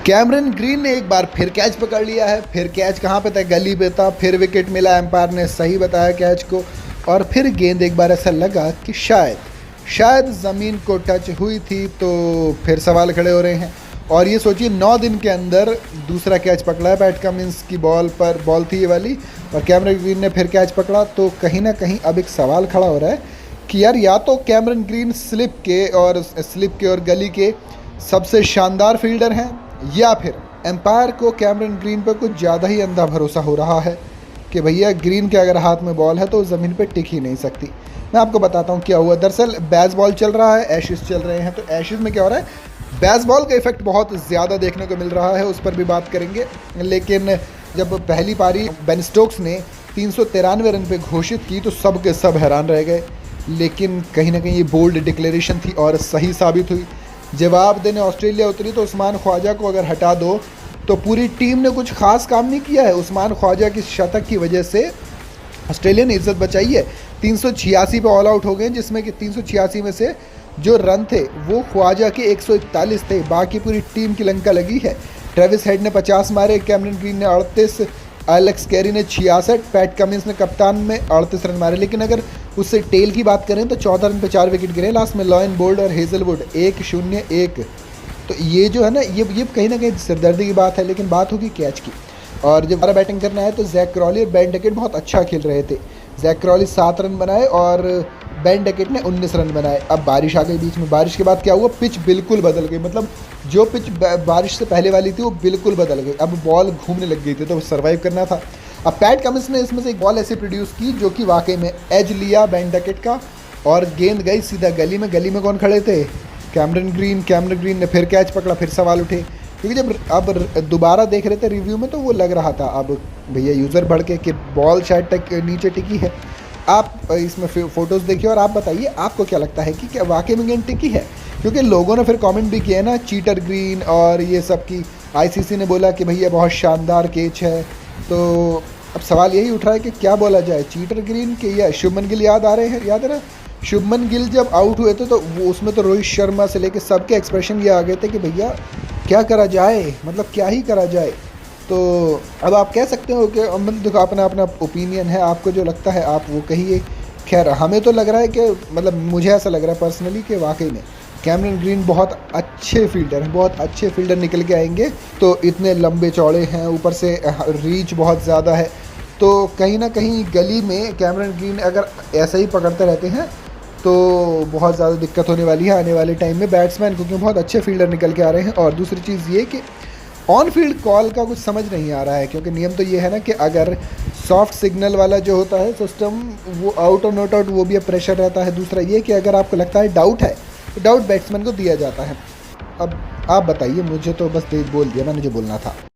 Cameron green ने एक बार फिर कैच पकड़ लिया है। फिर कैच कहाँ पे था? गली पे था। फिर विकेट मिला, एम्पायर ने सही बताया कैच को। और फिर गेंद एक बार ऐसा लगा कि शायद ज़मीन को टच हुई थी। तो फिर सवाल खड़े हो रहे हैं। और ये सोचिए 9 दिन के अंदर दूसरा कैच पकड़ा है। पैट कमिंस की बॉल थी ये वाली, और कैमरन ग्रीन ने फिर कैच पकड़ा। तो कहीं ना कहीं अब एक सवाल खड़ा हो रहा है कि यार या तो कैमरन ग्रीन स्लिप के और गली के सबसे शानदार फील्डर हैं, या फिर एम्पायर को कैमरन ग्रीन पर कुछ ज़्यादा ही अंधा भरोसा हो रहा है कि भैया ग्रीन के अगर हाथ में बॉल है तो ज़मीन पे टिक ही नहीं सकती। मैं आपको बताता हूँ क्या हुआ। दरअसल बेस बॉल चल रहा है, एशेज़ चल रहे हैं। तो एशेज़ में क्या हो रहा है, बेस बॉल का इफेक्ट बहुत ज़्यादा देखने को मिल रहा है, उस पर भी बात करेंगे। लेकिन जब पहली पारी बेन स्टोक्स ने 393 रन पे घोषित की तो सब के सब हैरान रह गए। लेकिन कहीं ना कहीं ये बोल्ड डिक्लेरेशन थी और सही साबित हुई। जवाब देने ऑस्ट्रेलिया उतरी तो उस्मान ख्वाजा को अगर हटा दो तो पूरी टीम ने कुछ खास काम नहीं किया है। उस्मान ख्वाजा की शतक की वजह से ऑस्ट्रेलिया ने इज्जत बचाई है। 386 पे ऑल आउट हो गए, जिसमें कि 386 में से जो रन थे वो ख्वाजा के 141 थे। बाकी पूरी टीम की लंका लगी है। ट्रेविस हेड ने 50 मारे, कैमरन ग्रीन ने 38, एलेक्स कैरी ने 66, पैट कमिंस ने कप्तान में 38 रन मारे। लेकिन अगर उससे टेल की बात करें तो 14 रन पे 4 विकेट गिरे लास्ट में। लॉयन बोल्ड और हेजलवुड 1-0-1। तो ये जो है ना, ये कहीं ना कहीं सिरदर्दी की बात है। लेकिन बात होगी कैच की। और जब हमारा बैटिंग करना है तो जैक क्रॉली और बेन डकेट बहुत अच्छा खेल रहे थे। जैक क्रॉली 7 रन बनाए और बेन डकेट ने 19 रन बनाए। अब बारिश आ गई बीच में। बारिश के बाद क्या हुआ, पिच बिल्कुल बदल गई। मतलब जो पिच बारिश से पहले वाली थी वो बिल्कुल बदल गई। अब बॉल घूमने लग गई थी, तो सर्वाइव करना था। अब पैट कमिंस ने इसमें से एक बॉल ऐसी प्रोड्यूस की जो कि वाकई में एज लिया बेन डकेट का, और गेंद गई सीधा गली में। गली में कौन खड़े थे? कैमरन ग्रीन ने फिर कैच पकड़ा। फिर सवाल उठे, क्योंकि जब अब दोबारा देख रहे थे रिव्यू में तो वो लग रहा था अब भैया यूज़र बढ़ के कि बॉल शायद नीचे टिकी है। आप इसमें फ़ोटोज़ देखिए और आप बताइए आपको क्या लगता है कि क्या वाकई में गेंद टिकी है। क्योंकि लोगों ने फिर कमेंट भी किए ना, चीटर ग्रीन और ये सब की। आईसीसी ने बोला कि भैया बहुत शानदार कैच है। तो अब सवाल यही उठ रहा है कि क्या बोला जाए, चीटर ग्रीन के या शुभमन गिल याद आ रहे हैं। याद है ना, शुभमन गिल जब आउट हुए थे तो वो उसमें तो रोहित शर्मा से लेके सबके एक्सप्रेशन ये आ गए थे कि भैया क्या करा जाए, मतलब क्या ही करा जाए। तो अब आप कह सकते हो कि मतलब देखो, अपना अपना ओपिनियन है, आपको जो लगता है आप वो कहिए। खैर हमें तो लग रहा है कि मतलब मुझे ऐसा लग रहा है पर्सनली कि वाकई में कैमरन ग्रीन बहुत अच्छे फील्डर हैं, बहुत अच्छे फील्डर निकल के आएंगे। तो इतने लंबे चौड़े हैं, ऊपर से रीच बहुत ज़्यादा है। तो कहीं ना कहीं गली में कैमरन ग्रीन अगर ऐसा ही पकड़ते रहते हैं तो बहुत ज़्यादा दिक्कत होने वाली है आने वाले टाइम में बैट्समैन, क्योंकि बहुत अच्छे फील्डर निकल के आ रहे हैं। और दूसरी चीज़ ये कि ऑन फील्ड कॉल का कुछ समझ नहीं आ रहा है, क्योंकि नियम तो ये है ना कि अगर सॉफ्ट सिग्नल वाला जो होता है सिस्टम, वो आउट और नॉट आउट वो भी अब प्रेशर रहता है। दूसरा ये कि अगर आपको लगता है डाउट है तो डाउट बैट्समैन को दिया जाता है। अब आप बताइए, मुझे तो बस बोल दिया मैंने जो बोलना था।